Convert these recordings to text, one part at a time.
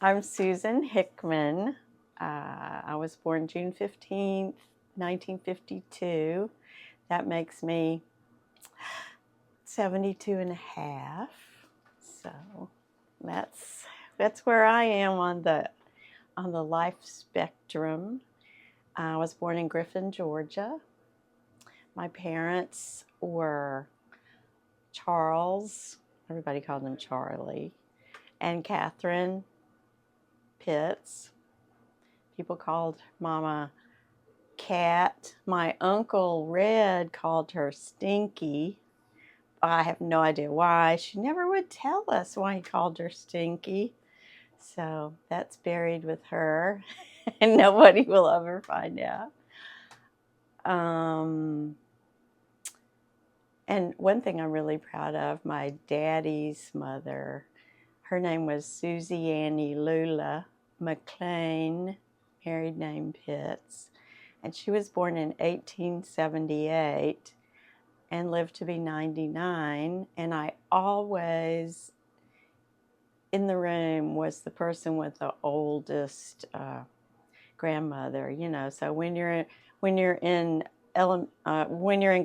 I'm Susan Hickman. I was born June 15th, 1952. That makes me 72 and a half. So that's where I am on the life spectrum. I was born in Griffin, Georgia. My parents were Charles, everybody called him Charlie, and Catherine Pitts. People called Mama Cat. My uncle Red called her Stinky. I have no idea why. She never would tell us why he called her Stinky. So that's buried with her, and nobody will ever find out. And one thing I'm really proud of, my daddy's mother, her name was Susie Annie Lula McLean, married name Pitts. And she was born in 1878 and lived to be 99. And I always, in the room, was the person with the oldest grandmother. You know, so when you're in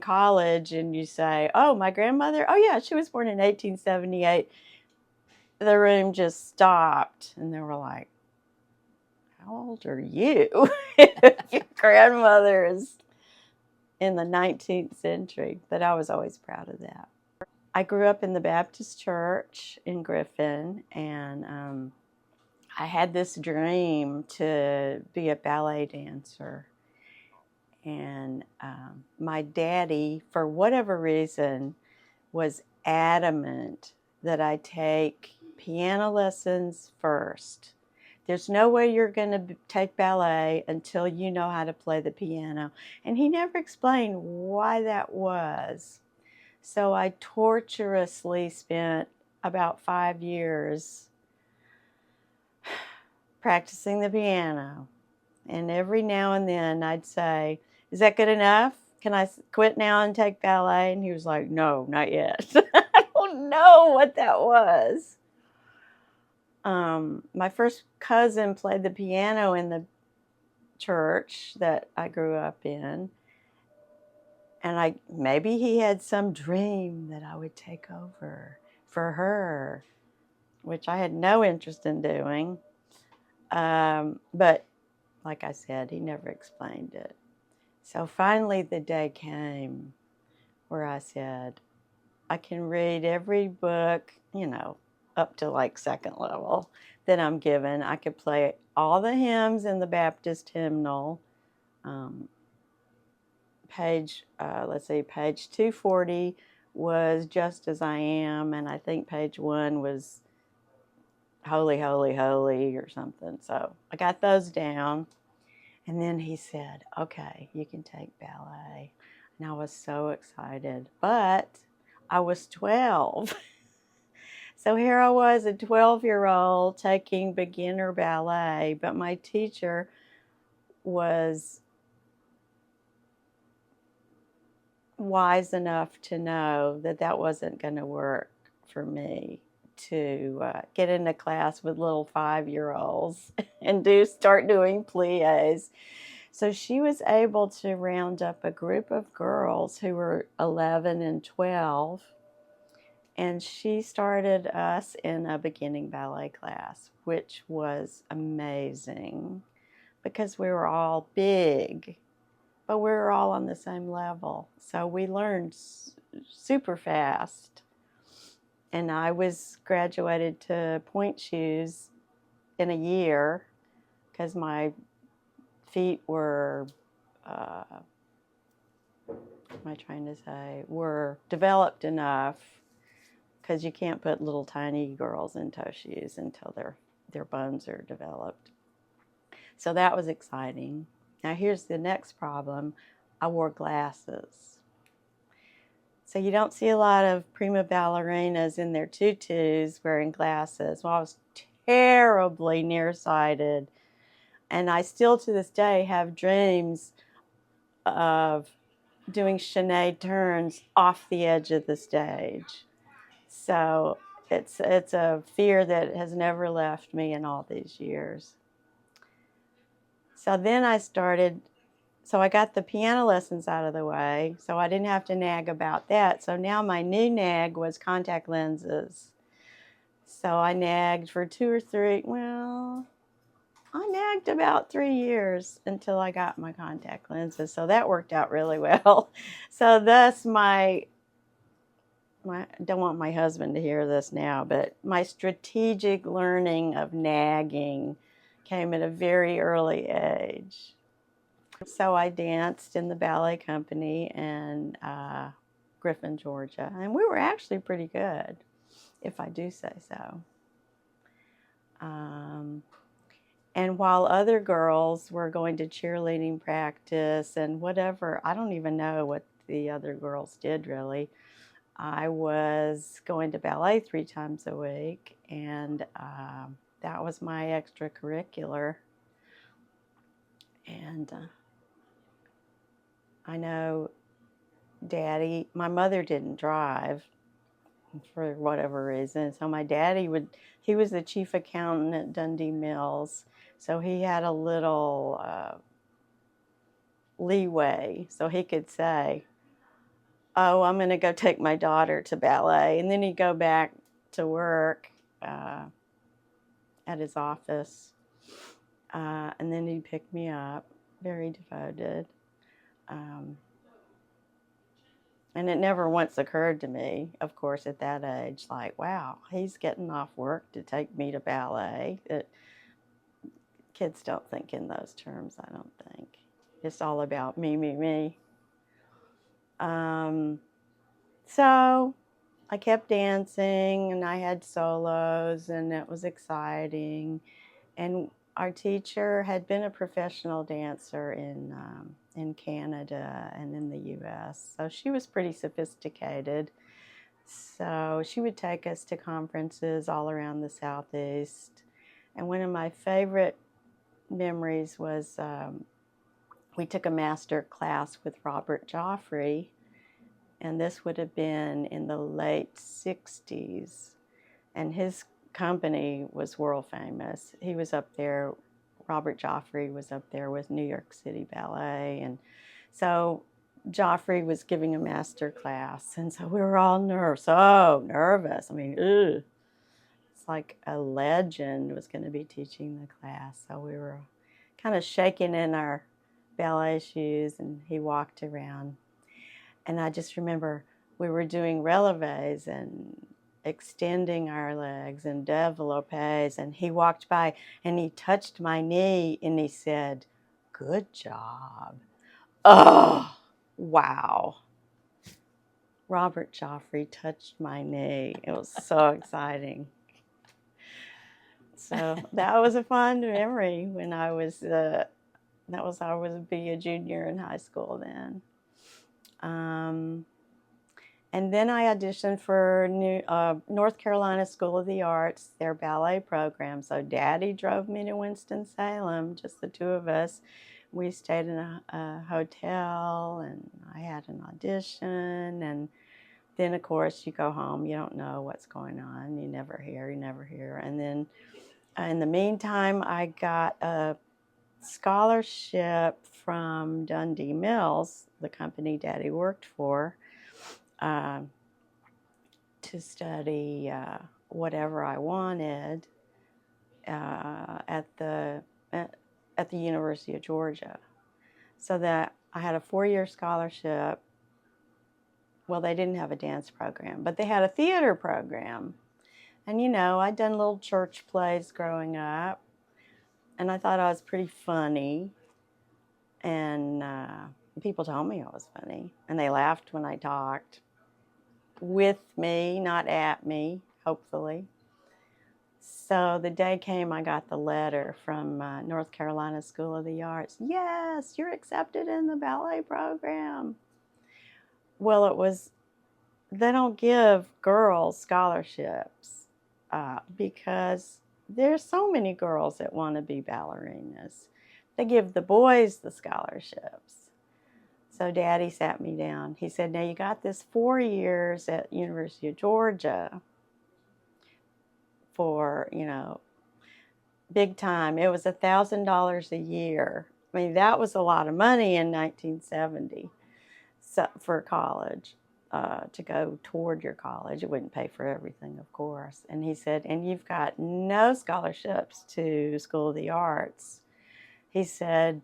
college and you say, "Oh, my grandmother, oh yeah, she was born in 1878," the room just stopped, and they were like, "How old are you?" Your grandmother is in the 19th century, but I was always proud of that. I grew up in the Baptist church in Griffin, and I had this dream to be a ballet dancer. And my daddy, for whatever reason, was adamant that I take piano lessons first. There's no way you're going to take ballet until you know how to play the piano. And he never explained why that was. So I torturously spent about 5 years practicing the piano. And every now and then I'd say, "Is that good enough? Can I quit now and take ballet?" And he was like, "No, not yet." I don't know what that was. My first cousin played the piano in the church that I grew up in. And maybe he had some dream that I would take over for her, which I had no interest in doing. But like I said, he never explained it. So finally the day came where I said, I can read every book, up to like second level that I'm given. I could play all the hymns in the Baptist hymnal. Page 240 was Just As I Am, and I think page 1 was Holy, Holy, Holy or something. So I got those down. And then he said, "Okay, you can take ballet." And I was so excited. But I was 12. So here I was, a 12-year-old taking beginner ballet. But my teacher was wise enough to know that that wasn't going to work for me, to get into class with little 5-year-olds and start doing plies. So she was able to round up a group of girls who were 11 and 12, and she started us in a beginning ballet class, which was amazing because we were all big, but we were all on the same level. So we learned super fast. And I was graduated to point shoes in a year because my feet were, were developed enough, because you can't put little tiny girls in toe shoes until their bones are developed. So that was exciting. Now here's the next problem. I wore glasses. So you don't see a lot of prima ballerinas in their tutus wearing glasses. Well, I was terribly nearsighted. And I still to this day have dreams of doing chaîné turns off the edge of the stage. So it's a fear that has never left me in all these years. So then so I got the piano lessons out of the way, so I didn't have to nag about that. So now my new nag was contact lenses. So I nagged for I nagged about 3 years until I got my contact lenses. So that worked out really well. So thus I don't want my husband to hear this now, but my strategic learning of nagging came at a very early age. So I danced in the ballet company in Griffin, Georgia, and we were actually pretty good, if I do say so. And while other girls were going to cheerleading practice and whatever, I don't even know what the other girls did really. I was going to ballet 3 times a week, and that was my extracurricular. And I know my mother didn't drive for whatever reason, so my daddy he was the chief accountant at Dundee Mills, so he had a little leeway, so he could say, oh, I'm going to go take my daughter to ballet, and then he'd go back to work at his office, and then he'd pick me up, very devoted. And it never once occurred to me, of course, at that age, like, wow, he's getting off work to take me to ballet. Kids don't think in those terms, I don't think. It's all about me, me, me. So I kept dancing, and I had solos, and it was exciting. And our teacher had been a professional dancer in Canada and in the U.S., so she was pretty sophisticated. So she would take us to conferences all around the Southeast. And one of my favorite memories was we took a master class with Robert Joffrey, and this would have been in the late 60s. And his company was world famous. He was up there, Robert Joffrey was up there with New York City Ballet. And so Joffrey was giving a master class, and so we were all nervous. I mean, ugh. It's like a legend was going to be teaching the class. So we were kind of shaking in our ballet shoes, and he walked around. And I just remember we were doing releves and extending our legs and développés, and he walked by and he touched my knee and he said, "Good job." Oh, wow. Robert Joffrey touched my knee. It was so exciting. So that was a fun memory when I was be a junior in high school then. And then I auditioned for North Carolina School of the Arts, their ballet program. So Daddy drove me to Winston-Salem, just the two of us. We stayed in a hotel, and I had an audition. And then, of course, you go home. You don't know what's going on. You never hear. And then in the meantime, I got a scholarship from Dundee Mills, the company Daddy worked for, to study whatever I wanted at the University of Georgia. So that I had a 4-year scholarship. Well, they didn't have a dance program, but they had a theater program. And I'd done little church plays growing up, and I thought I was pretty funny. And people told me I was funny, and they laughed when I talked. With me, not at me, hopefully. So the day came, I got the letter from North Carolina School of the Arts. Yes, you're accepted in the ballet program. Well, they don't give girls scholarships because there's so many girls that want to be ballerinas. They give the boys the scholarships. So Daddy sat me down. He said, now you got this 4 years at University of Georgia. for, big time. It was $1,000 a year. I mean, that was a lot of money in 1970 for college, to go toward your college. It wouldn't pay for everything, of course. And he said, and you've got no scholarships to School of the Arts. He said,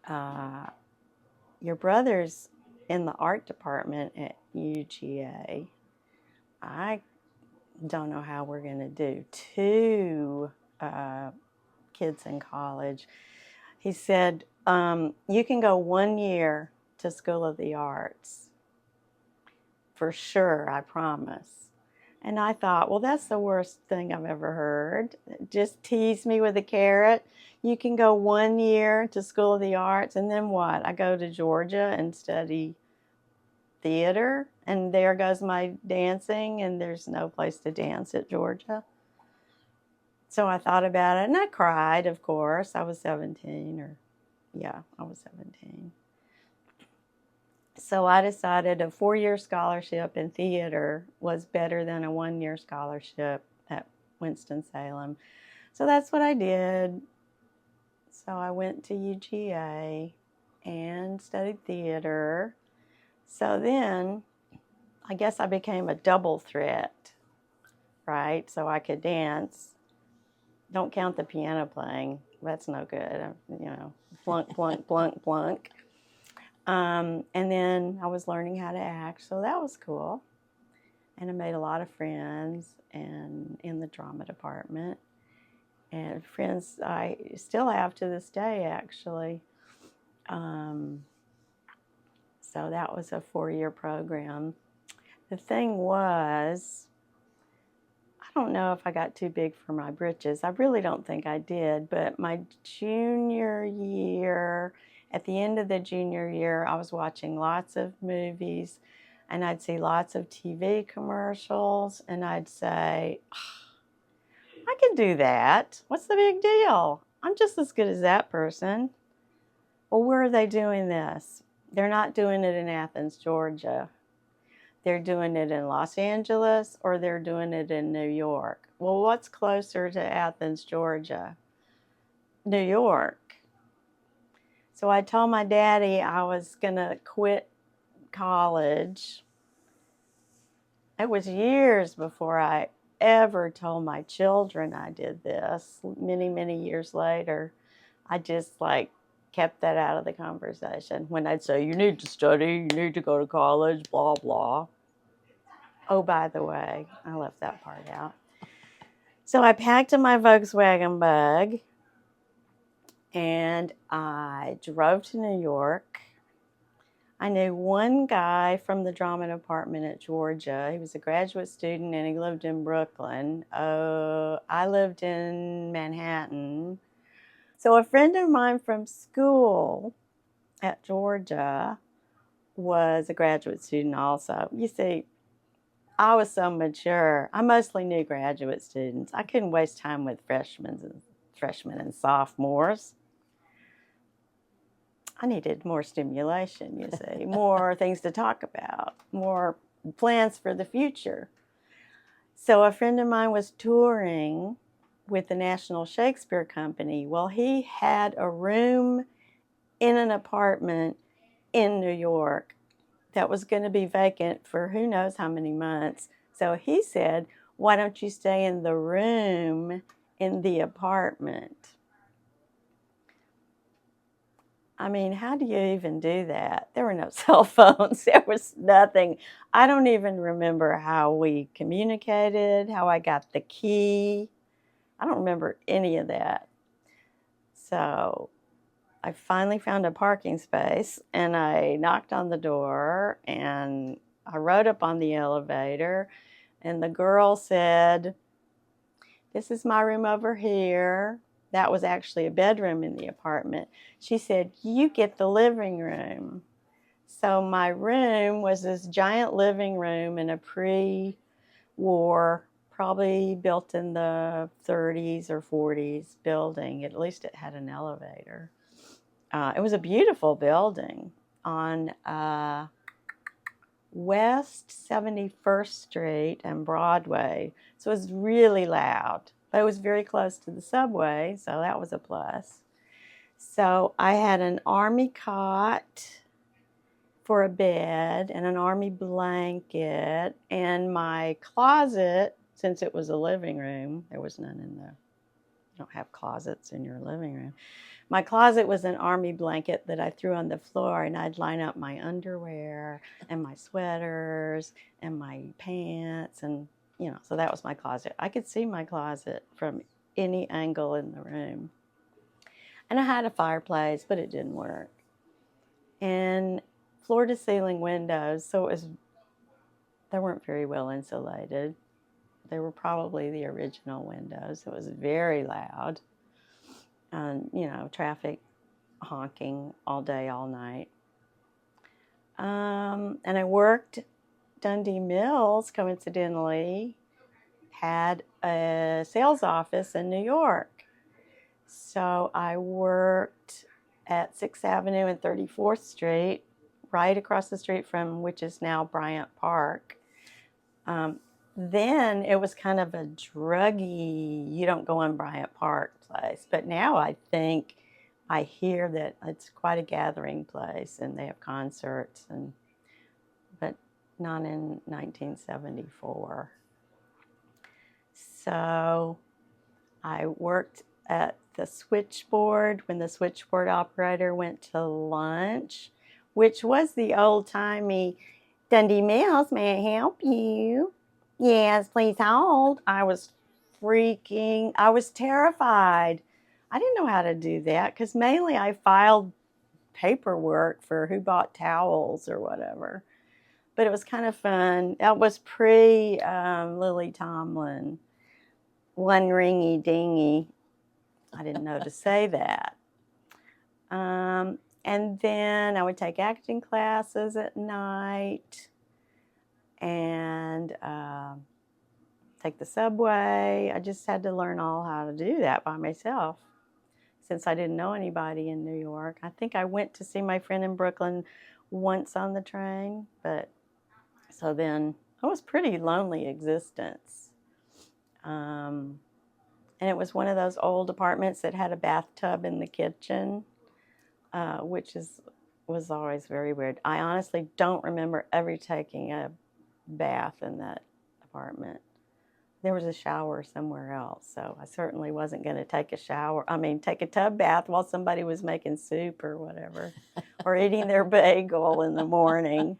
your brother's in the art department at UGA. I don't know how we're going to do 2 kids in college. He said, you can go 1 year to School of the Arts. For sure, I promise. And I thought, well, that's the worst thing I've ever heard. Just tease me with a carrot. You can go 1 year to School of the Arts, and then what? I go to Georgia and study theater, and there goes my dancing, and there's no place to dance at Georgia. So I thought about it, and I cried, of course. I was 17, I was 17. So I decided a 4-year scholarship in theater was better than a 1-year scholarship at Winston-Salem. So that's what I did. So I went to UGA and studied theater. So then I guess I became a double threat, right? So I could dance. Don't count the piano playing. That's no good. Plunk, plunk, plunk, plunk. And then I was learning how to act, so that was cool. And I made a lot of friends in the drama department. And friends I still have to this day, actually. So that was a 4-year program. The thing was, I don't know if I got too big for my britches. I really don't think I did, but my junior year, at the end of the junior year, I was watching lots of movies, and I'd see lots of TV commercials, and I'd say, I can do that. What's the big deal? I'm just as good as that person. Well, where are they doing this? They're not doing it in Athens, Georgia. They're doing it in Los Angeles, or they're doing it in New York. Well, what's closer to Athens, Georgia? New York. So I told my daddy I was going to quit college. It was years before I ever told my children I did this. Many, many years later, I just kept that out of the conversation. When I'd say, you need to study, you need to go to college, blah, blah. Oh, by the way, I left that part out. So I packed in my Volkswagen Bug, and I drove to New York. I knew one guy from the drama department at Georgia. He was a graduate student, and he lived in Brooklyn. I lived in Manhattan. So a friend of mine from school at Georgia was a graduate student also. You see, I was so mature. I mostly knew graduate students. I couldn't waste time with freshmen and sophomores. I needed more stimulation, you see, more things to talk about, more plans for the future. So a friend of mine was touring with the National Shakespeare Company. Well, he had a room in an apartment in New York that was going to be vacant for who knows how many months. So he said, why don't you stay in the room in the apartment? I mean, how do you even do that? There were no cell phones. There was nothing. I don't even remember how we communicated, how I got the key. I don't remember any of that. So I finally found a parking space, and I knocked on the door, and I rode up on the elevator, and the girl said, this is my room over here. That was actually a bedroom in the apartment. She said, you get the living room. So my room was this giant living room in a pre-war, probably built in the 30s or 40s building. At least it had an elevator. It was a beautiful building on West 71st Street and Broadway. So it was really loud. But it was very close to the subway, so that was a plus. So I had an army cot for a bed and an army blanket, and my closet, since it was a living room, there was none in the, you don't have closets in your living room. My closet was an army blanket that I threw on the floor, and I'd line up my underwear and my sweaters and my pants, and so that was my closet. I could see my closet from any angle in the room. And I had a fireplace, but it didn't work. And floor to ceiling windows, so they weren't very well insulated. They were probably the original windows. It was very loud. And, traffic honking all day, all night. And I worked Dundee Mills, coincidentally, had a sales office in New York. So I worked at 6th Avenue and 34th Street, right across the street from which is now Bryant Park. Then it was kind of a druggy, you don't go on Bryant Park place. But now I hear that it's quite a gathering place and they have concerts, but not in 1974. So I worked at the switchboard when the switchboard operator went to lunch, which was the old-timey, Dundee Mills, may I help you? Yes, please hold. I was terrified. I didn't know how to do that because mainly I filed paperwork for who bought towels or whatever. But it was kind of fun. That was pre-Lily Tomlin. One ringy dingy. I didn't know to say that. And then I would take acting classes at night and take the subway. I just had to learn all how to do that by myself since I didn't know anybody in New York. I think I went to see my friend in Brooklyn once on the train, but so then it was pretty lonely existence. And it was one of those old apartments that had a bathtub in the kitchen, which was always very weird. I honestly don't remember ever taking a bath in that apartment. There was a shower somewhere else, so I certainly wasn't going to take a tub bath while somebody was making soup or whatever, or eating their bagel in the morning.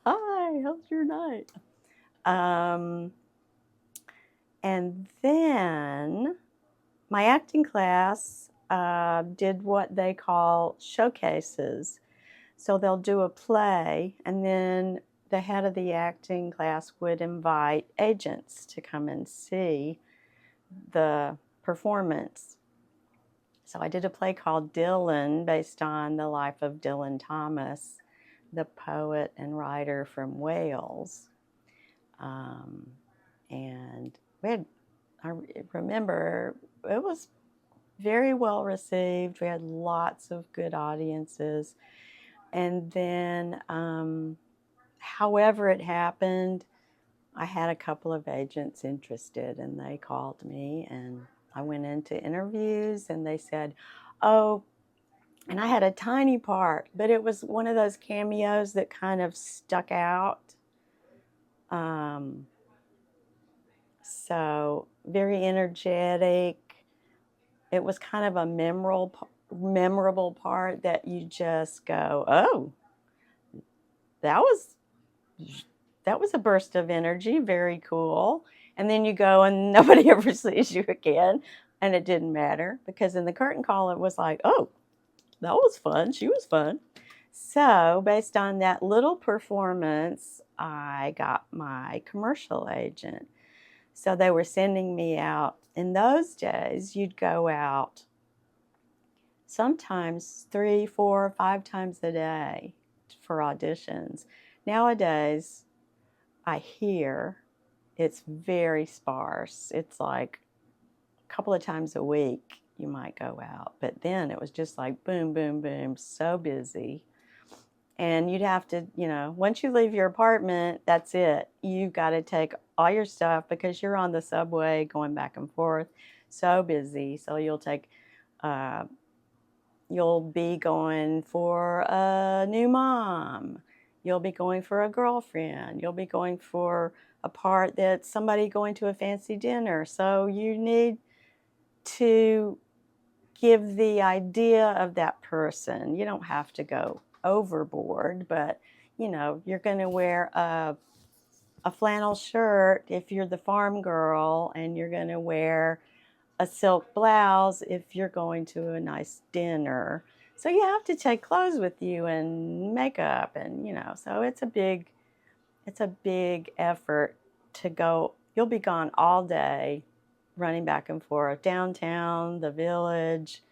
Hi, how's your night? And then my acting class did what they call showcases. So they'll do a play, and then the head of the acting class would invite agents to come and see the performance. So I did a play called Dylan, based on the life of Dylan Thomas, the poet and writer from Wales. And I remember it was very well received. We had lots of good audiences. And then, however it happened, I had a couple of agents interested, and they called me, and I went into interviews, and they said, oh, and I had a tiny part, but it was one of those cameos that kind of stuck out. So very energetic. It was kind of a memorable part that you just go, oh, that was a burst of energy, very cool. And then you go and nobody ever sees you again, and it didn't matter because in the curtain call it was like, oh, that was fun. She was fun. So based on that little performance, I got my commercial agent. So they were sending me out. In those days, you'd go out sometimes 3, 4, 5 times a day for auditions. Nowadays, I hear it's very sparse. It's like a couple of times a week you might go out. But then it was just like boom, boom, boom, so busy. And you'd have to, once you leave your apartment, that's it. You've got to take all your stuff because you're on the subway going back and forth. So busy. So you'll be going for a new mom. You'll be going for a girlfriend. You'll be going for a part that's somebody going to a fancy dinner. So you need to give the idea of that person. You don't have to go overboard, but you're going to wear a flannel shirt if you're the farm girl, and you're going to wear a silk blouse if you're going to a nice dinner. So you have to take clothes with you and makeup, and so it's a big effort to go. You'll be gone all day running back and forth, downtown, the village,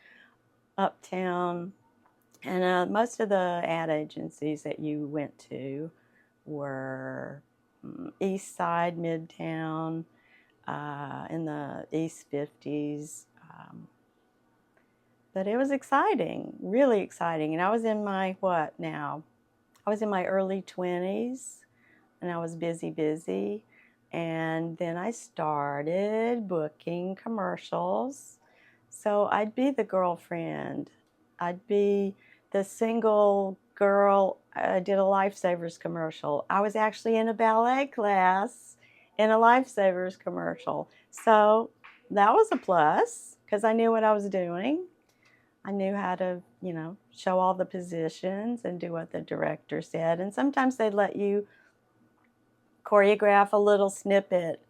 uptown. And most of the ad agencies that you went to were East Side, Midtown, in the East 50s. But it was exciting, really exciting. And I was in my, I was in my early 20s, and I was busy. And then I started booking commercials. So I'd be the girlfriend. I'd be the single girl. I did a Lifesavers commercial. I was actually in a ballet class in a Lifesavers commercial. So that was a plus because I knew what I was doing. I knew how to, show all the positions and do what the director said. And sometimes they'd let you choreograph a little snippet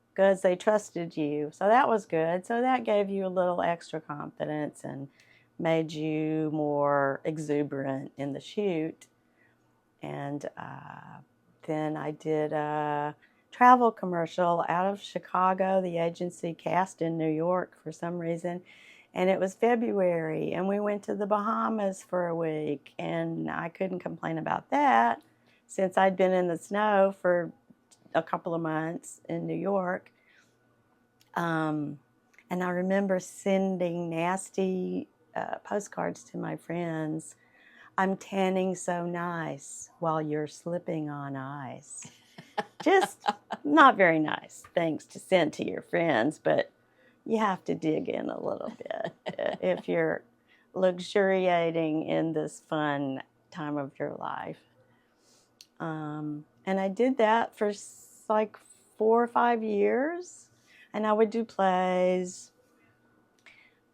because they trusted you. So that was good. So that gave you a little extra confidence and made you more exuberant in the shoot. And then I did a travel commercial out of Chicago. The agency cast in New York for some reason. And it was February, and we went to the Bahamas for a week. And I couldn't complain about that since I'd been in the snow for a couple of months in New York. And I remember sending nasty postcards to my friends. I'm tanning so nice while you're slipping on ice. Just not very nice things to send to your friends, but you have to dig in a little bit if you're luxuriating in this fun time of your life. And I did that for like 4 or 5 years, and I would do plays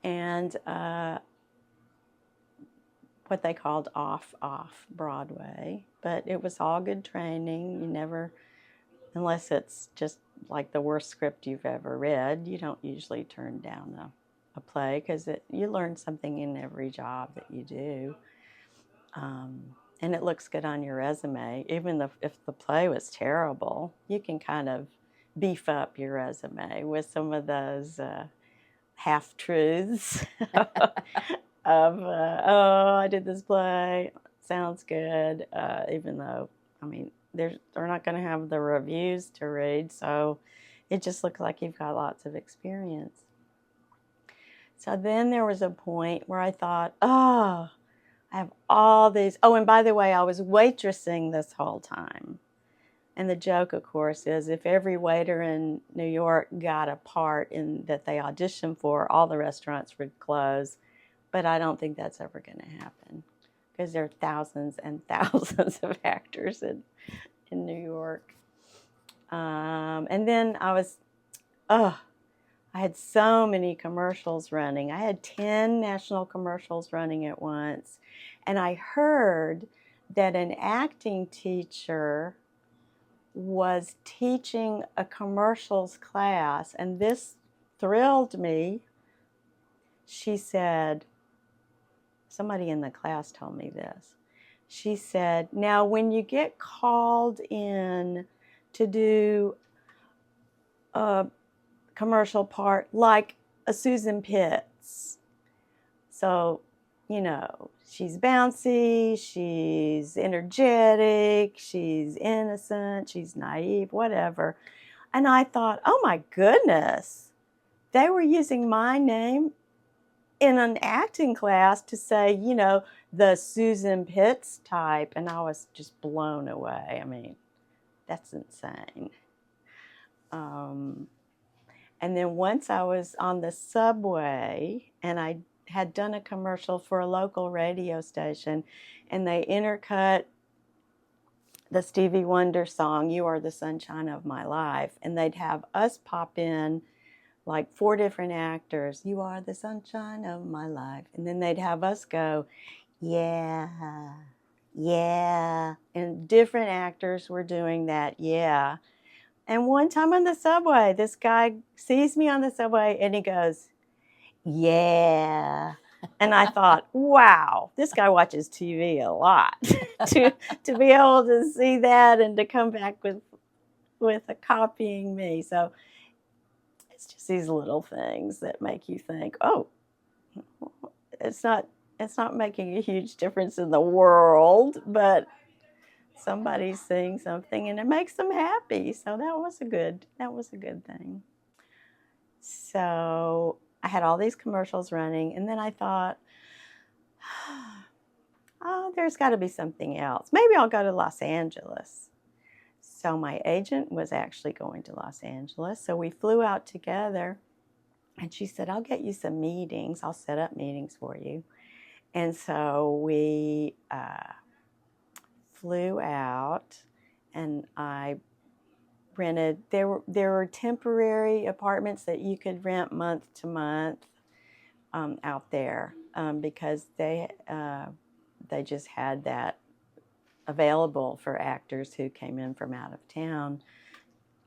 and what they called off Broadway, but it was all good training. You never, unless it's just like the worst script you've ever read, you don't usually turn down a play because you learn something in every job that you do. And it looks good on your resume. Even if the play was terrible, you can kind of beef up your resume with some of those half-truths of, I did this play, sounds good, even though, they're not going to have the reviews to read, so it just looks like you've got lots of experience. So then there was a point where I thought, I have all these. Oh, and by the way, I was waitressing this whole time. And the joke, of course, is if every waiter in New York got a part that they auditioned for, all the restaurants would close. But I don't think that's ever going to happen because there are thousands and thousands of actors in New York. And then I had so many commercials running. I had 10 national commercials running at once. And I heard that an acting teacher was teaching a commercials class, and this thrilled me. She said, somebody in the class told me this. She said, now when you get called in to do a commercial part like a Susan Pitts, so, she's bouncy, she's energetic, she's innocent, she's naive, whatever. And I thought, oh my goodness, they were using my name in an acting class to say, you know, the Susan Pitts type, and I was just blown away. I mean, that's insane. And then once I was on the subway, and I had done a commercial for a local radio station, and they intercut the Stevie Wonder song, "You Are the Sunshine of My Life," and they'd have us pop in like 4 different actors. "You are the sunshine of my life," and then they'd have us go, "Yeah, yeah," and different actors were doing that, "Yeah." And one time on the subway, this guy sees me on the subway and he goes, "Yeah." And I thought, wow, this guy watches TV a lot. to be able to see that and to come back with a copying me. So it's just these little things that make you think, oh, it's not making a huge difference in the world, but somebody's seeing something and it makes them happy. So that was a good thing. So I had all these commercials running, and then I thought, oh, there's got to be something else. Maybe I'll go to Los Angeles. So my agent was actually going to Los Angeles. So we flew out together, and she said, "I'll get you some meetings. I'll set up meetings for you." And so we flew out, and I rented. There were temporary apartments that you could rent month to month out there because they just had that available for actors who came in from out of town.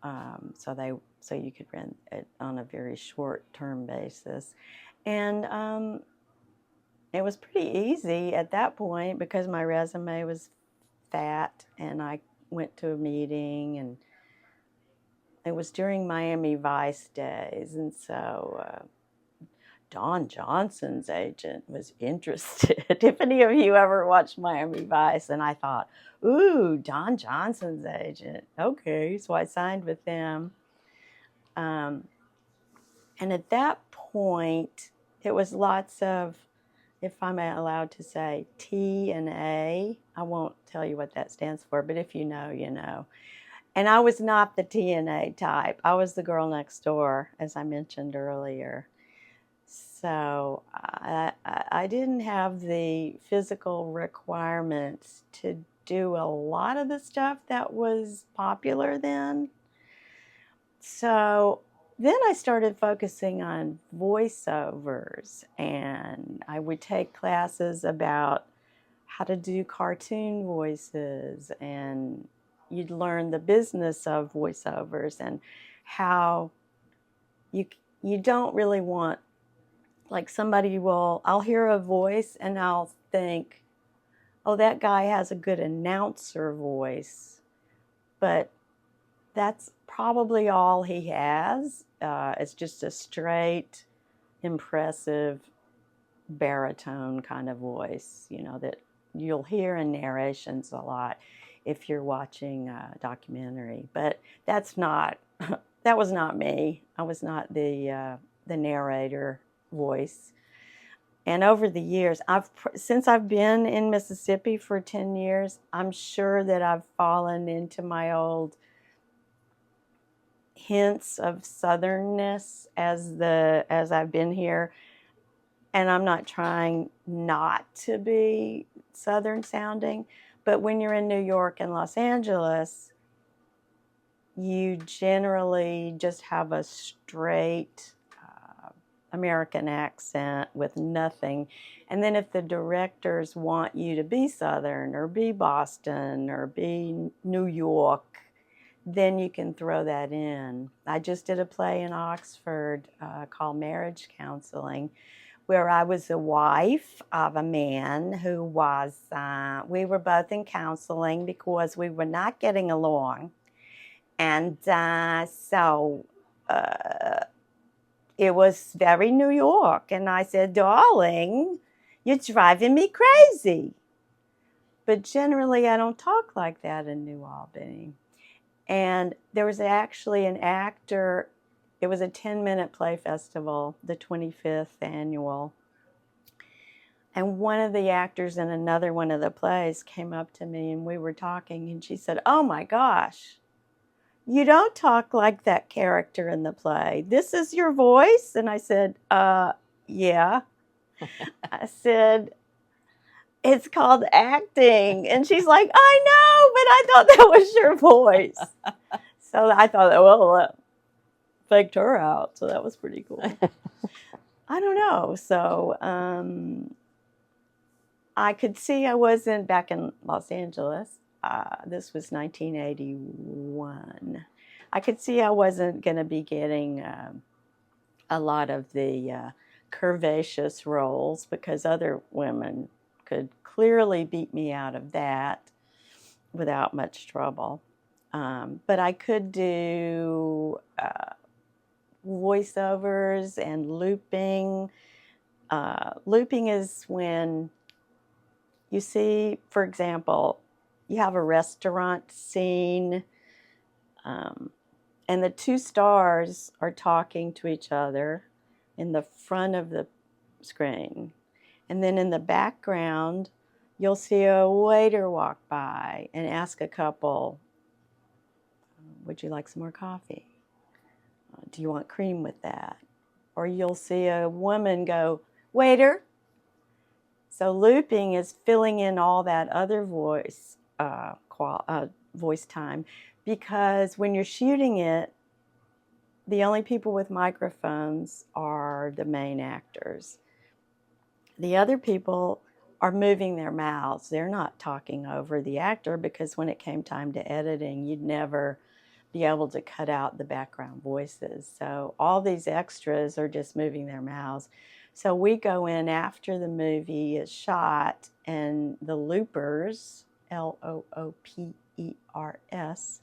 So you could rent it on a very short-term basis, and it was pretty easy at that point because my resume was fat, and I went to a meeting, and it was during Miami Vice days, and so Don Johnson's agent was interested. If any of you ever watched Miami Vice, and I thought, ooh, Don Johnson's agent. Okay, so I signed with them. And at that point, it was lots of, if I'm allowed to say, T and A. I won't tell you what that stands for, but if you know, you know. And I was not the T and A type. I was the girl next door, as I mentioned earlier. So I didn't have the physical requirements to do a lot of the stuff that was popular then. So then I started focusing on voiceovers, and I would take classes about how to do cartoon voices, and you'd learn the business of voiceovers and how you don't really want, like I'll hear a voice and I'll think, oh, that guy has a good announcer voice, but that's probably all he has. It's just a straight, impressive baritone kind of voice, you know, that you'll hear in narrations a lot if you're watching a documentary. But that was not me. I was not the narrator voice. And over the years, since I've been in Mississippi for 10 years, I'm sure that I've fallen into my old hints of southernness as I've been here. And I'm not trying not to be southern sounding, but when you're in New York and Los Angeles, you generally just have a straight American accent with nothing. And then if the directors want you to be Southern or be Boston or be New York, then you can throw that in. I just did a play in Oxford called Marriage Counseling, where I was the wife of a man who was, we were both in counseling because we were not getting along. And so it was very New York. And I said, darling, you're driving me crazy. But generally, I don't talk like that in New Albany. And there was actually an actor. It was a 10-minute play festival, the 25th annual. And one of the actors in another one of the plays came up to me and we were talking and she said, "Oh my gosh, you don't talk like that character in the play. This is your voice?" And I said, yeah. I said, "It's called acting." And she's like, "I know, but I thought that was your voice." So I thought, well, that faked her out. So that was pretty cool. I don't know. So I could see I wasn't back in Los Angeles. This was 1981. I could see I wasn't going to be getting a lot of the curvaceous roles because other women could clearly beat me out of that without much trouble. But I could do voiceovers and looping. Looping is when you see, for example, you have a restaurant scene, and the two stars are talking to each other in the front of the screen. And then in the background, you'll see a waiter walk by and ask a couple, "Would you like some more coffee? Do you want cream with that?" Or you'll see a woman go, "Waiter." So looping is filling in all that other voice voice time, because when you're shooting it, the only people with microphones are the main actors. The other people are moving their mouths. They're not talking over the actor, because when it came time to editing, you'd never be able to cut out the background voices. So all these extras are just moving their mouths. So we go in after the movie is shot, and the loopers, Loopers,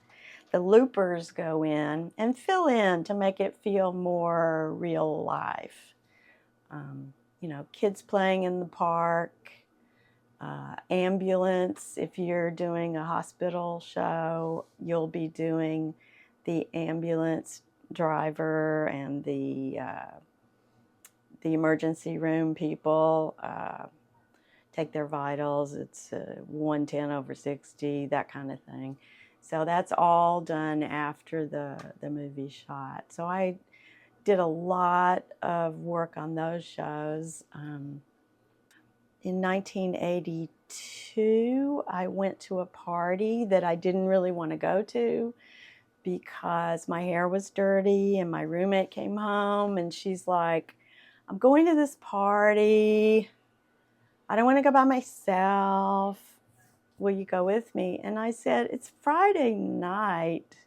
the loopers go in and fill in to make it feel more real life. Kids playing in the park, ambulance. If you're doing a hospital show, you'll be doing the ambulance driver and the emergency room people. Take their vitals. It's 110/60, that kind of thing. So that's all done after the movie shot. So I did a lot of work on those shows. In 1982, I went to a party that I didn't really want to go to because my hair was dirty, and my roommate came home and she's like, "I'm going to this party. I don't want to go by myself. Will you go with me?" And I said, "It's Friday night."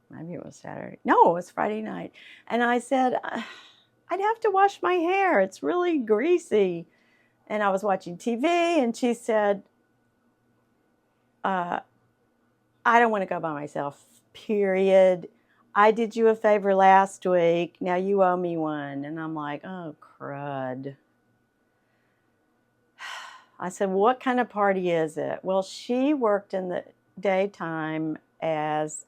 Maybe it was Saturday. No, it was Friday night. And I said, "I'd have to wash my hair. It's really greasy." And I was watching TV, and she said, "I don't want to go by myself, period. I did you a favor last week. Now you owe me one." And I'm like, oh, crud. I said, "What kind of party is it?" Well, she worked in the daytime as,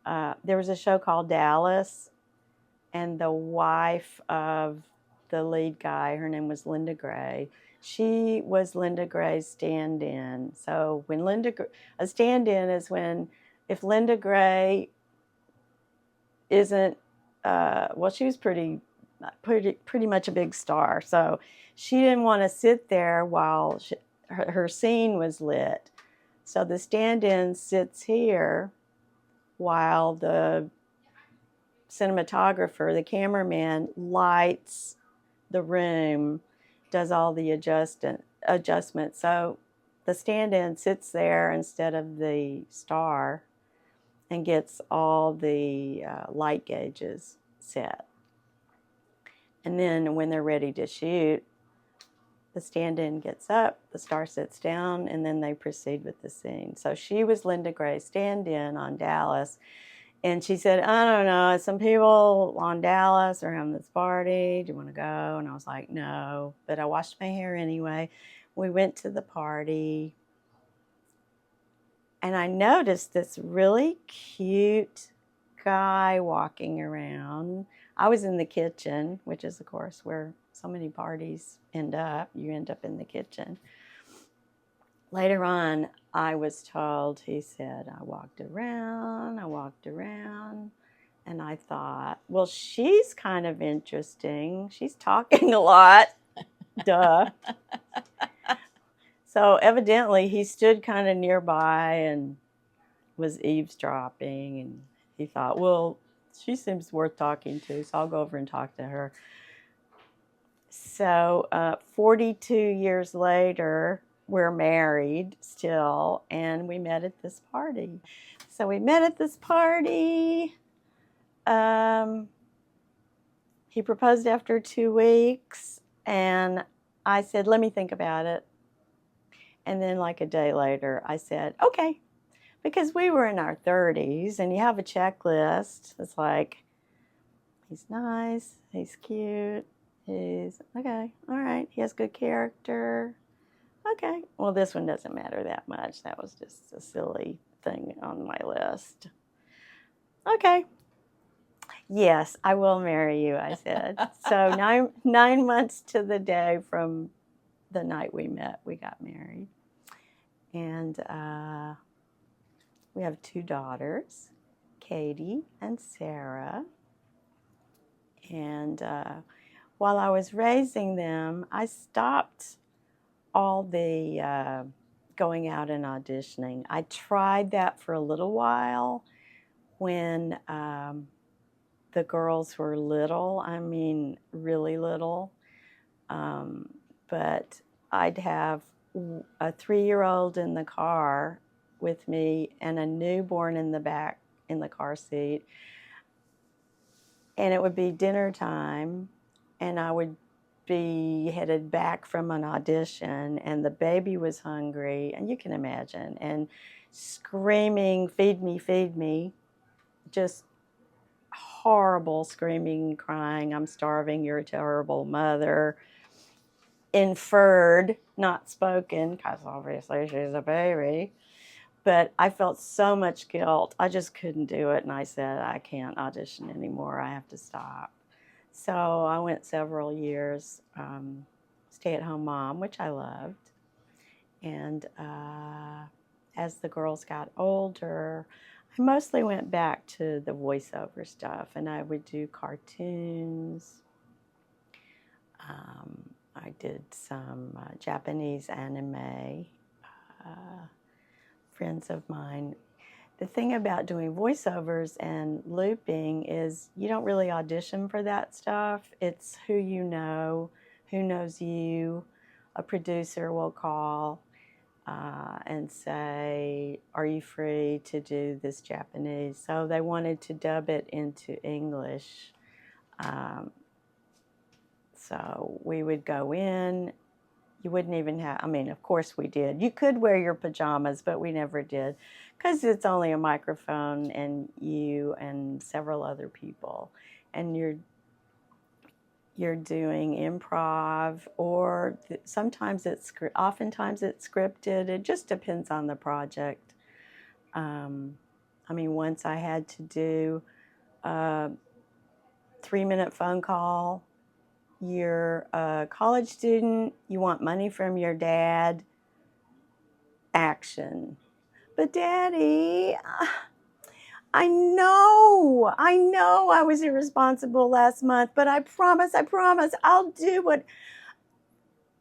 there was a show called Dallas, and the wife of the lead guy, her name was Linda Gray. She was Linda Gray's stand-in. So when a stand-in is when, if Linda Gray isn't, well, she was pretty much a big star. So she didn't want to sit there while her scene was lit. So the stand-in sits here while the cinematographer, the cameraman, lights the room, does all the adjustments. So the stand-in sits there instead of the star and gets all the light gauges set. And then when they're ready to shoot, the stand-in gets up, the star sits down, and then they proceed with the scene. So she was Linda Gray's stand-in on Dallas. And she said, "I don't know, some people on Dallas are having this party. Do you want to go?" And I was like, "No." But I washed my hair anyway. We went to the party. And I noticed this really cute guy walking around I was in the kitchen, which is, of course, where so many parties end up. You end up in the kitchen. Later on, I was told, he said, I walked around, and I thought, well, she's kind of interesting. She's talking a lot. Duh. So evidently he stood kind of nearby and was eavesdropping, and he thought, well, she seems worth talking to, so I'll go over and talk to her. So 42 years later, we're married still, and we met at this party. So we met at this party. He proposed after 2 weeks, and I said, let me think about it. And then like a day later, I said, okay, because we were in our 30s, and you have a checklist. It's like, he's nice, he's cute, he's, okay, all right, he has good character. Okay, well, this one doesn't matter that much. That was just a silly thing on my list. Okay. Yes, I will marry you, I said. So 9 months to the day from the night we met, we got married. And we have 2 daughters, Katie and Sarah. And while I was raising them, I stopped all the going out and auditioning. I tried that for a little while when the girls were little, I mean really little. But I'd have a 3-year-old in the car with me and a newborn in the back in the car seat. And it would be dinner time, and I would be headed back from an audition, and the baby was hungry, and you can imagine, and screaming, feed me, just horrible screaming, crying, I'm starving, you're a terrible mother. Inferred, not spoken, because obviously she's a baby. But I felt so much guilt. I just couldn't do it. And I said, I can't audition anymore. I have to stop. So I went several years, stay-at-home mom, which I loved. And as the girls got older, I mostly went back to the voiceover stuff. And I would do cartoons. I did some Japanese anime. Friends of mine. The thing about doing voiceovers and looping is you don't really audition for that stuff. It's who you know, who knows you. A producer will call and say, are you free to do this Japanese? So they wanted to dub it into English. So we would go in. You wouldn't even have, I mean, of course we did. You could wear your pajamas, but we never did because it's only a microphone and you and several other people. And you're doing improv, or oftentimes it's scripted. It just depends on the project. I mean, once I had to do a 3-minute phone call. You're a college student, you want money from your dad, action. But Daddy, I know I was irresponsible last month, but I promise, I'll do what,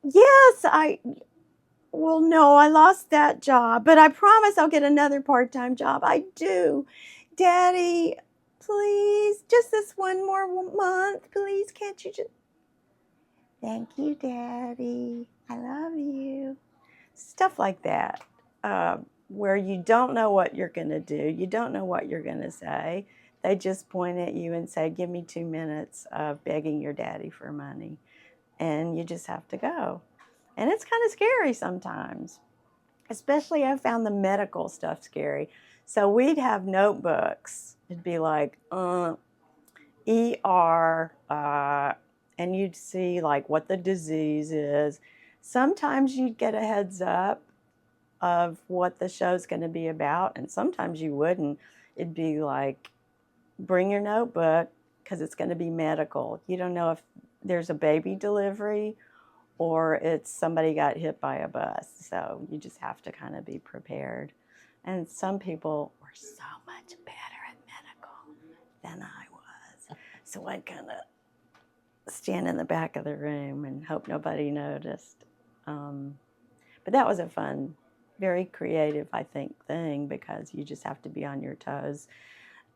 yes, well, no, I lost that job, but I promise I'll get another part-time job. I do. Daddy, please, just this one more month, please, can't you just, thank you, Daddy. I love you. Stuff like that, where you don't know what you're going to do. You don't know what you're going to say. They just point at you and say, give me 2 minutes of begging your daddy for money. And you just have to go. And it's kind of scary sometimes. Especially I found the medical stuff scary. So we'd have notebooks. It'd be like, ER, and you'd see like what the disease is. Sometimes you'd get a heads up of what the show's going to be about, and sometimes you wouldn't. It'd be like, bring your notebook, because it's going to be medical. You don't know if there's a baby delivery or it's somebody got hit by a bus. So you just have to kind of be prepared. And some people were so much better at medical than I was. So I'd kind of stand in the back of the room and hope nobody noticed. But that was a fun, very creative, I think, thing, because you just have to be on your toes.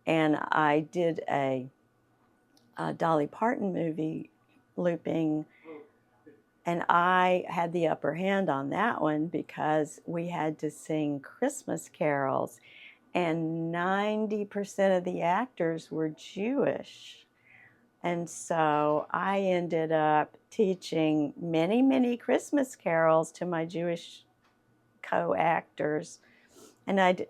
And I did a Dolly Parton movie looping, and I had the upper hand on that one because we had to sing Christmas carols, and 90% of the actors were Jewish. And so I ended up teaching many, many Christmas carols to my Jewish co-actors. And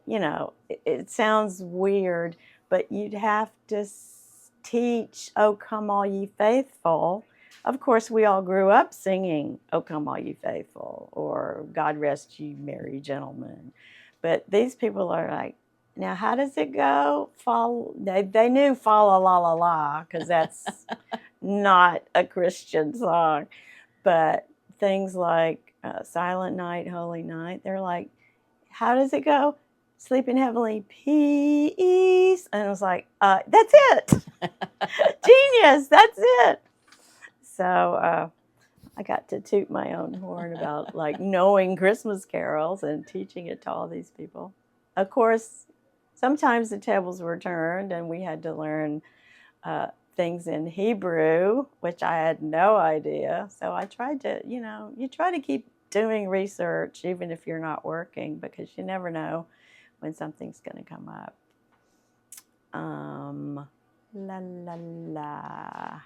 it sounds weird, but you'd have to teach "O Come All Ye Faithful." Of course, we all grew up singing "O Come All Ye Faithful" or "God Rest Ye Merry Gentlemen." But these people are like, now how does it go? They knew "Fa la la la la" because that's not a Christian song. But things like "Silent Night, Holy Night," they're like, how does it go? Sleep in heavenly peace. And I was like, that's it. Genius, that's it. So I got to toot my own horn about like knowing Christmas carols and teaching it to all these people. Of course, sometimes the tables were turned and we had to learn things in Hebrew, which I had no idea. So I tried to, you try to keep doing research even if you're not working, because you never know when something's going to come up. La la la.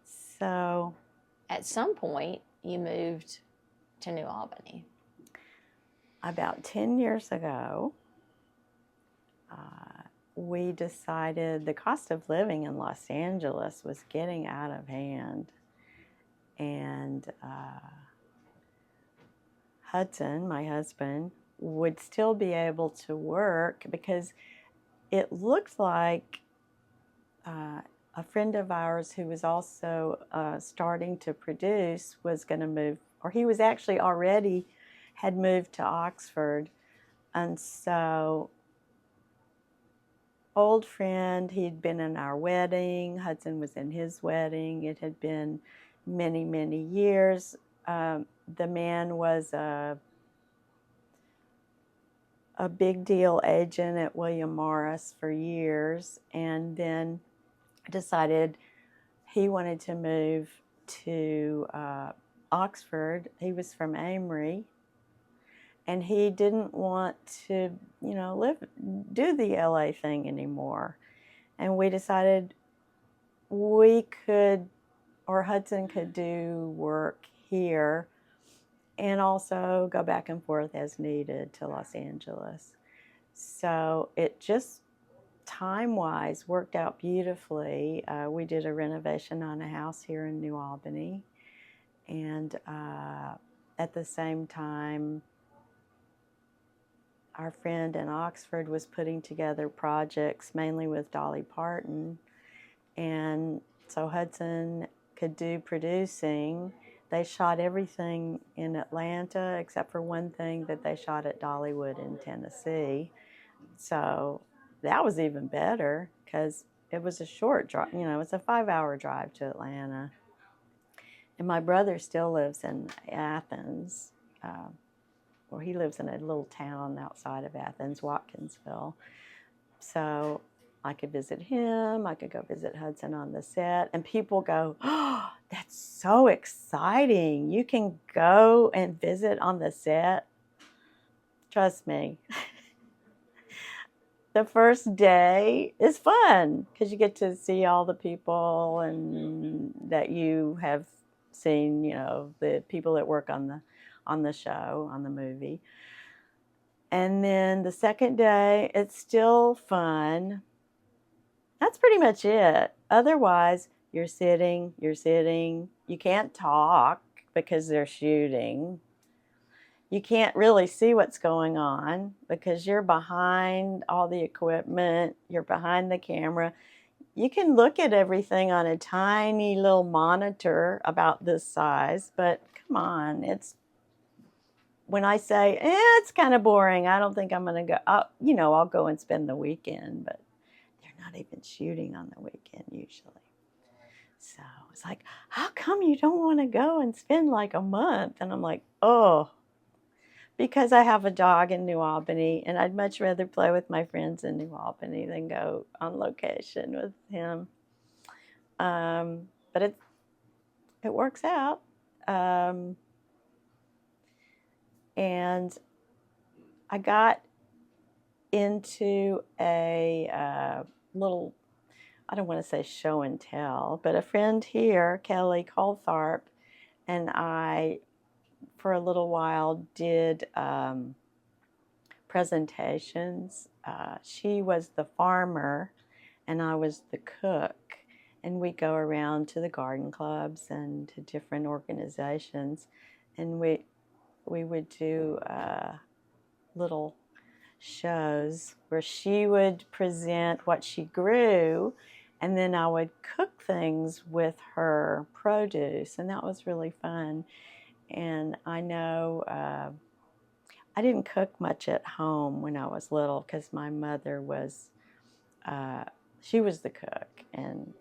So at some point you moved to New Albany. About 10 years ago, we decided the cost of living in Los Angeles was getting out of hand. And Hudson, my husband, would still be able to work because it looked like a friend of ours who was also starting to produce was going to move, or he was actually already had moved to Oxford. And so, old friend, he'd been in our wedding. Hudson was in his wedding. It had been many, many years. The man was a big deal agent at William Morris for years, and then decided he wanted to move to Oxford. He was from Amory, and he didn't want to, do the LA thing anymore. And we decided we could, or Hudson could do work here and also go back and forth as needed to Los Angeles. So it just time-wise worked out beautifully. We did a renovation on a house here in New Albany, and at the same time, our friend in Oxford was putting together projects mainly with Dolly Parton, and so Hudson could do producing. They shot everything in Atlanta except for one thing that they shot at Dollywood in Tennessee. So that was even better because it was a short drive. It's a 5-hour drive to Atlanta. And my brother still lives in Athens. He lives in a little town outside of Athens, Watkinsville. So I could visit him. I could go visit Hudson on the set. And people go, oh, that's so exciting. You can go and visit on the set. Trust me. The first day is fun because you get to see all the people and that you have seen, the people that work on the show, on the movie. And then the second day, it's still fun. That's pretty much it. Otherwise, you're sitting, you can't talk because they're shooting. You can't really see what's going on because you're behind all the equipment, you're behind the camera. you can look at everything on a tiny little monitor about this size, but come on, it's when I say it's kind of boring, I don't think I'm going to go. I'll go and spend the weekend, but they're not even shooting on the weekend usually. So it's like, how come you don't want to go and spend like a month? And I'm like, oh, because I have a dog in New Albany, and I'd much rather play with my friends in New Albany than go on location with him. But it works out. And I got into a little, I don't want to say show and tell, but a friend here, Kelly Coltharp, and I, for a little while, did presentations. She was the farmer, and I was the cook. And we go around to the garden clubs and to different organizations, and we would do little shows where she would present what she grew, and then I would cook things with her produce, and that was really fun. And I know I didn't cook much at home when I was little because my mother was, she was the cook, and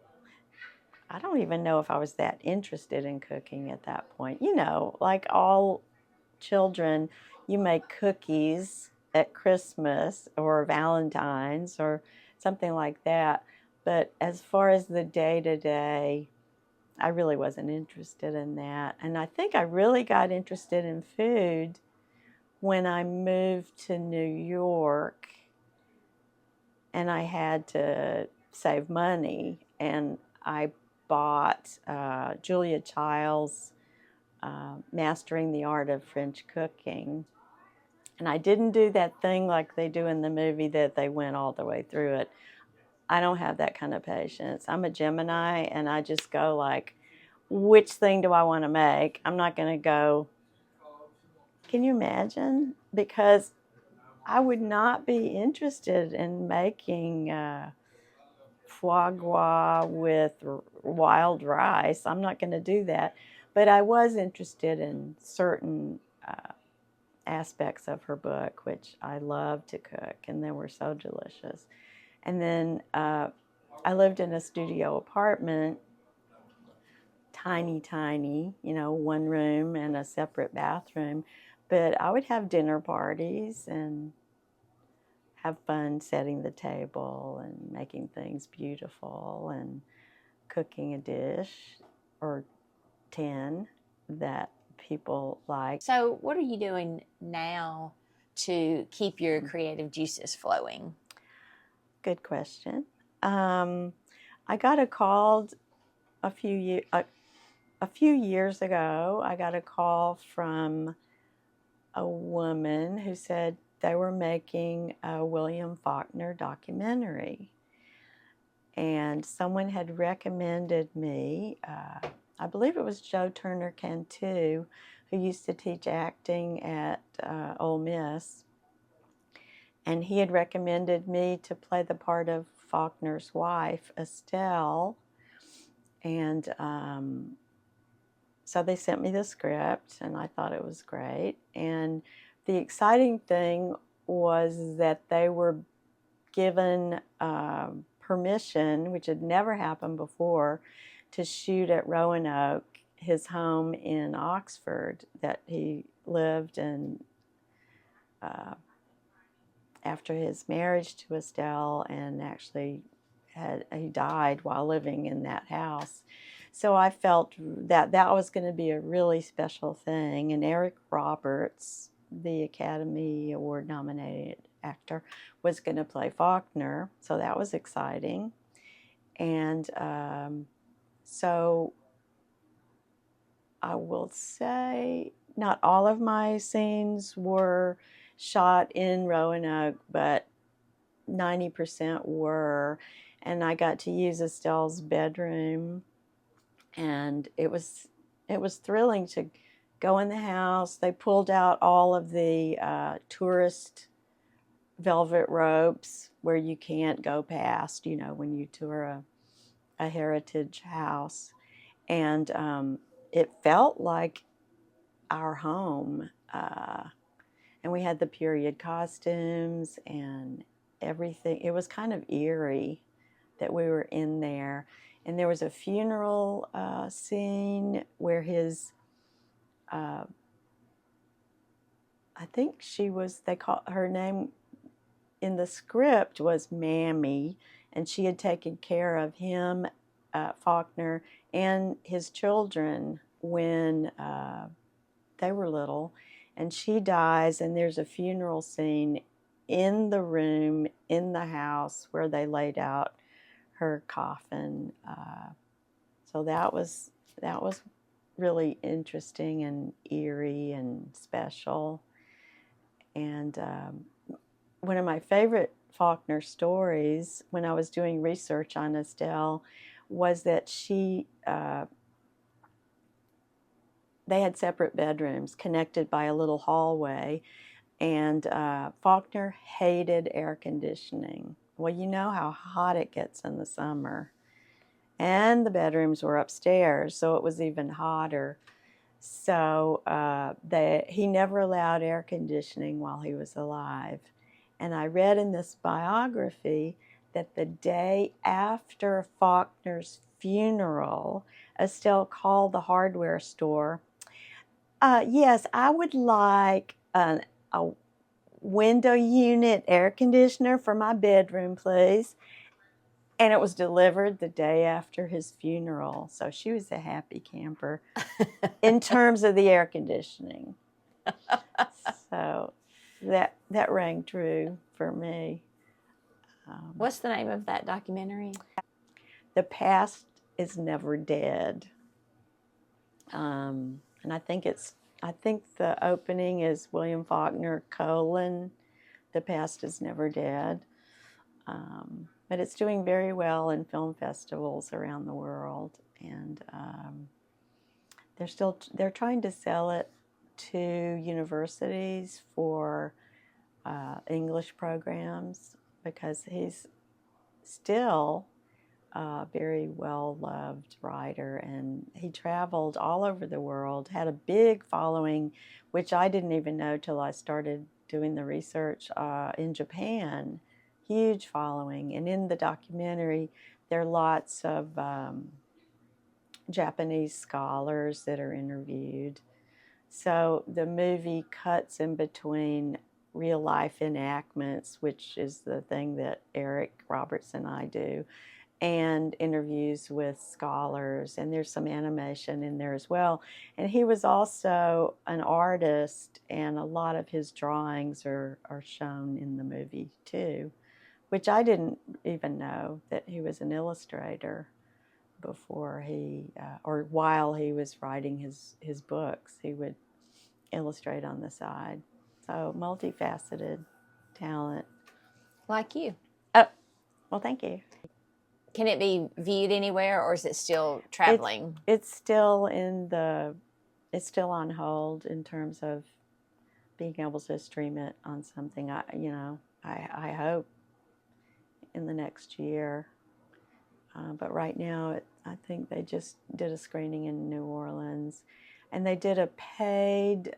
I don't even know if I was that interested in cooking at that point. Like all children, you make cookies at Christmas or Valentine's or something like that. But as far as the day-to-day, I really wasn't interested in that. And I think I really got interested in food when I moved to New York and I had to save money. And I bought Julia Child's Mastering the Art of French Cooking. And I didn't do that thing like they do in the movie that they went all the way through it. I don't have that kind of patience. I'm a Gemini, and I just go like, which thing do I want to make? I'm not going to go, can you imagine? Because I would not be interested in making foie gras with wild rice. I'm not going to do that. But I was interested in certain aspects of her book, which I loved to cook, and they were so delicious. And then I lived in a studio apartment, tiny, one room and a separate bathroom. But I would have dinner parties and have fun setting the table and making things beautiful and cooking a dish or 10 that people like. So, what are you doing now to keep your creative juices flowing? Good question. I got a call a few years ago. I got a call from a woman who said they were making a William Faulkner documentary, and someone had recommended me. I believe it was Joe Turner Cantu, who used to teach acting at Ole Miss. And he had recommended me to play the part of Faulkner's wife, Estelle. And so they sent me the script, and I thought it was great. And the exciting thing was that they were given permission, which had never happened before, to shoot at Roanoke, his home in Oxford that he lived in after his marriage to Estelle, and actually he died while living in that house. So I felt that was going to be a really special thing. And Eric Roberts, the Academy Award nominated actor, was going to play Faulkner. So that was exciting. And so I will say not all of my scenes were shot in Roanoke, but 90% were. And I got to use Estelle's bedroom, and it was thrilling to go in the house. They pulled out all of the tourist velvet ropes where you can't go past, when you tour a heritage house, and it felt like our home. And we had the period costumes and everything. It was kind of eerie that we were in there. And there was a funeral scene where his, I think they call her name in the script was Mammy, and she had taken care of him, Faulkner, and his children when they were little. And she dies, and there's a funeral scene in the room in the house where they laid out her coffin. So that was really interesting and eerie and special. And one of my favorite Faulkner stories when I was doing research on Estelle was that they had separate bedrooms connected by a little hallway, and Faulkner hated air conditioning. Well, you know how hot it gets in the summer. And the bedrooms were upstairs, so it was even hotter. So he never allowed air conditioning while he was alive. And I read in this biography that the day after Faulkner's funeral, Estelle called the hardware store. Yes, I would like a window unit air conditioner for my bedroom, please. And it was delivered the day after his funeral. So she was a happy camper in terms of the air conditioning. So that rang true for me. What's the name of that documentary? The Past is Never Dead. And I think the opening is William Faulkner, The Past is Never Dead. But it's doing very well in film festivals around the world, and they're trying to sell it to universities for English programs, because he's still a very well-loved writer, and he traveled all over the world, had a big following, which I didn't even know till I started doing the research in Japan. Huge following. And in the documentary, there are lots of Japanese scholars that are interviewed. So the movie cuts in between real life enactments, which is the thing that Eric Roberts and I do, and interviews with scholars, and there's some animation in there as well. And he was also an artist, and a lot of his drawings are shown in the movie too, which I didn't even know that he was an illustrator before or while he was writing his books. He would illustrate on the side. So multifaceted talent. Like you. Oh, well, thank you. Can it be viewed anywhere, or is it still traveling? It's still on hold in terms of being able to stream it on something. I hope in the next year. But right now, I think they just did a screening in New Orleans, and they did a paid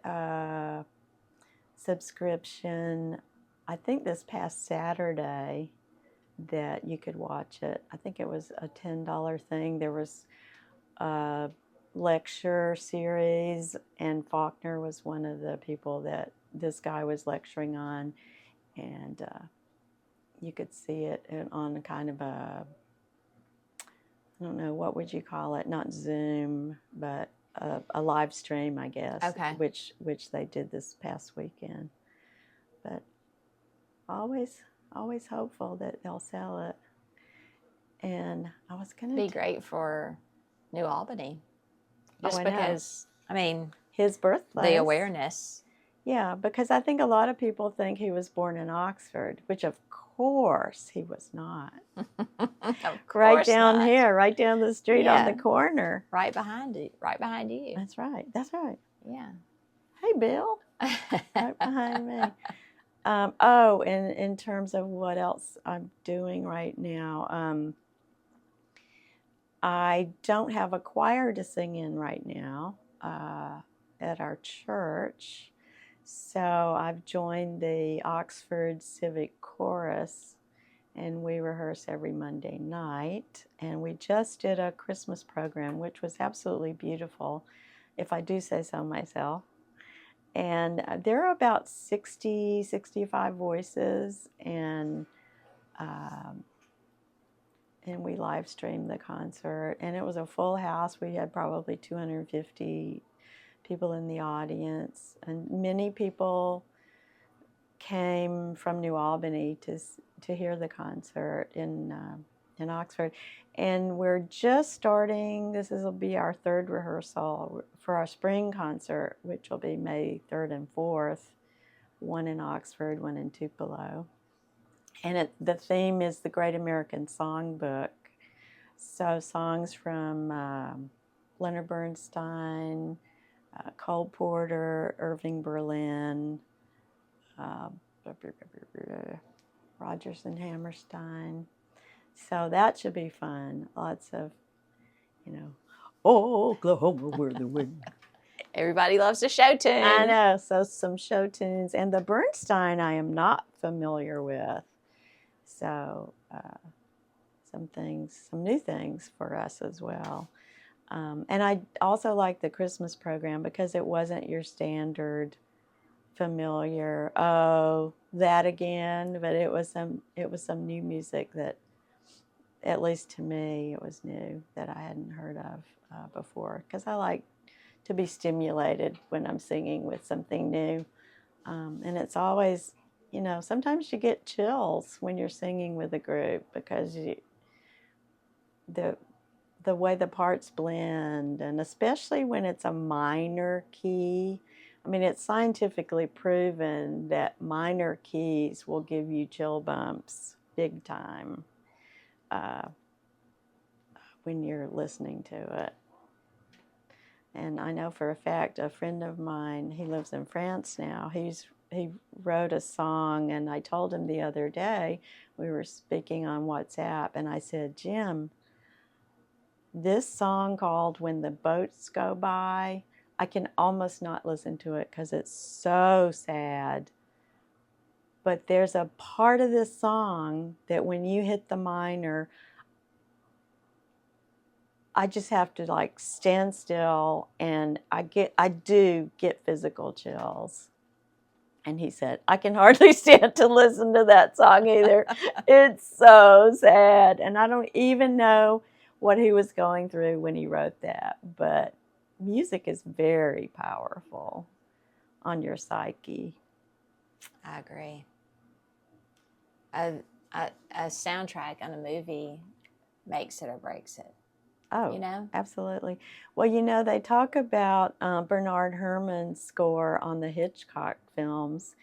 subscription, I think this past Saturday, that you could watch it. I think it was a $10 thing. There was a lecture series, and Faulkner was one of the people that this guy was lecturing on, and you could see it on kind of I don't know, what would you call it? Not Zoom, but a live stream, I guess. Okay. Which they did this past weekend. But always hopeful that they'll sell it. And I was going to be great for New Albany. Just I because, I mean, his birthplace. The awareness. Yeah, because I think a lot of people think he was born in Oxford, which of course he was not. Of course right down not. here, right down the street on the corner. Right behind you. Right behind you. That's right. Yeah. Hey, Bill. Right behind me. And in terms of what else I'm doing right now, I don't have a choir to sing in right now at our church. So I've joined the Oxford Civic Chorus, and we rehearse every Monday night. And we just did a Christmas program, which was absolutely beautiful, if I do say so myself. And there are about 60, 65 voices, and we live streamed the concert. And it was a full house. We had probably 250 people in the audience, and many people came from New Albany to hear the concert in Oxford. And we're just starting, will be our third rehearsal for our spring concert, which will be May 3rd and 4th, one in Oxford, one in Tupelo. And the theme is the Great American Songbook. So songs from Leonard Bernstein, Cole Porter, Irving Berlin, Rodgers and Hammerstein. So that should be fun. Lots of, Oklahoma where the wind. Everybody loves a show tune. I know. So some show tunes. And the Bernstein I am not familiar with. So some new things for us as well. And I also like the Christmas program because it wasn't your standard familiar, oh, that again, but it was some new music that, at least to me, it was new that I hadn't heard of before, because I like to be stimulated when I'm singing with something new. And it's always, sometimes you get chills when you're singing with a group, because the way the parts blend, and especially when it's a minor key. I mean, it's scientifically proven that minor keys will give you chill bumps big time when you're listening to it. And I know for a fact, a friend of mine, he lives in France now, he wrote a song, and I told him the other day, we were speaking on WhatsApp, and I said, Jim, this song called When the Boats Go By, I can almost not listen to it because it's so sad. But there's a part of this song that when you hit the minor, I just have to stand still, and I do get physical chills. And he said, I can hardly stand to listen to that song either. It's so sad. And I don't even know what he was going through when he wrote that. But music is very powerful on your psyche. I agree. A soundtrack on a movie makes it or breaks it. Oh, absolutely. Well, they talk about Bernard Herrmann's score on the Hitchcock films,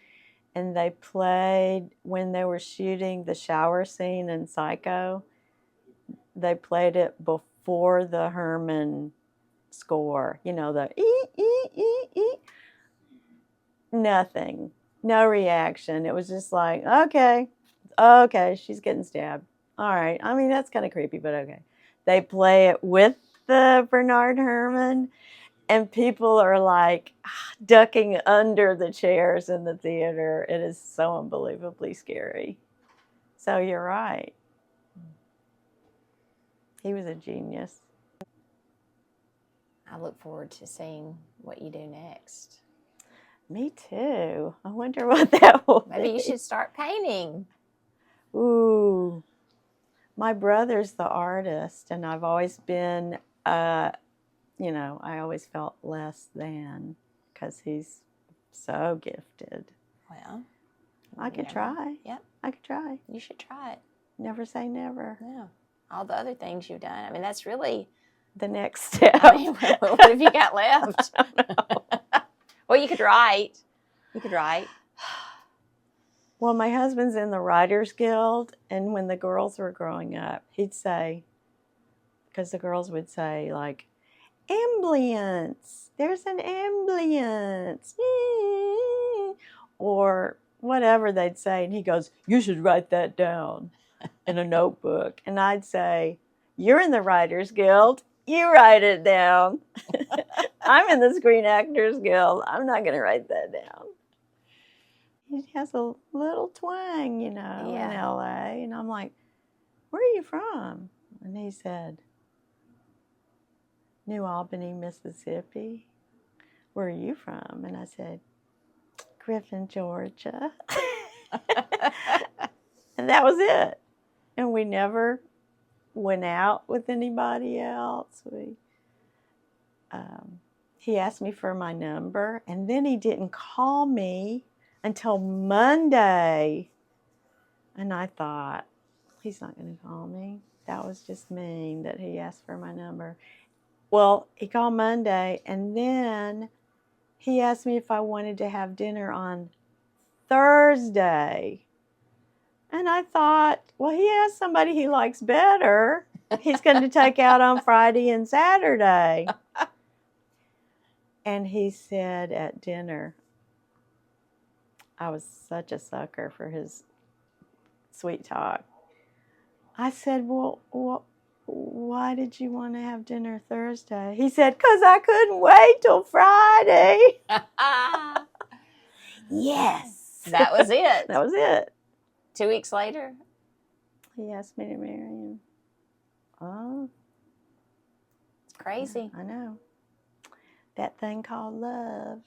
and they played, when they were shooting the shower scene in Psycho, they played it before the Herrmann score, the ee. Nothing, no reaction. It was just like, okay, she's getting stabbed. All right. I mean, that's kind of creepy, but okay. They play it with the Bernard Herrmann, and people are ducking under the chairs in the theater. It is so unbelievably scary. So you're right. He was a genius. I look forward to seeing what you do next. Me too. I wonder what that will be. Maybe you should start painting. Ooh. My brother's the artist, and I've always been, I always felt less than, because he's so gifted. Well, I could try. Yep. I could try. You should try it. Never say never. Yeah. All the other things you've done. I mean, that's really the next step. I mean, what have you got left? Well, you could write. Well, my husband's in the Writers Guild, and when the girls were growing up, he'd say, because the girls would say, ambience, there's an ambience, or whatever they'd say, and he goes, you should write that down in a notebook. And I'd say, You're in the Writers Guild. You write it down. I'm in the Screen Actors Guild. I'm not going to write that down. He has a little twang, in LA. And I'm like, where are you from? And he said, New Albany, Mississippi. Where are you from? And I said, Griffin, Georgia. And that was it. And we never went out with anybody else. He asked me for my number, and then he didn't call me until Monday. And I thought, he's not going to call me. That was just mean that he asked for my number. Well, he called Monday, and then he asked me if I wanted to have dinner on Thursday. And I thought, well, he has somebody he likes better. He's going to take out on Friday and Saturday. And he said at dinner, I was such a sucker for his sweet talk. I said, well, why did you want to have dinner Thursday? He said, because I couldn't wait till Friday. Yes. That was it. That was it. 2 weeks later? He asked me to marry him. Oh. It's crazy. I know. That thing called love.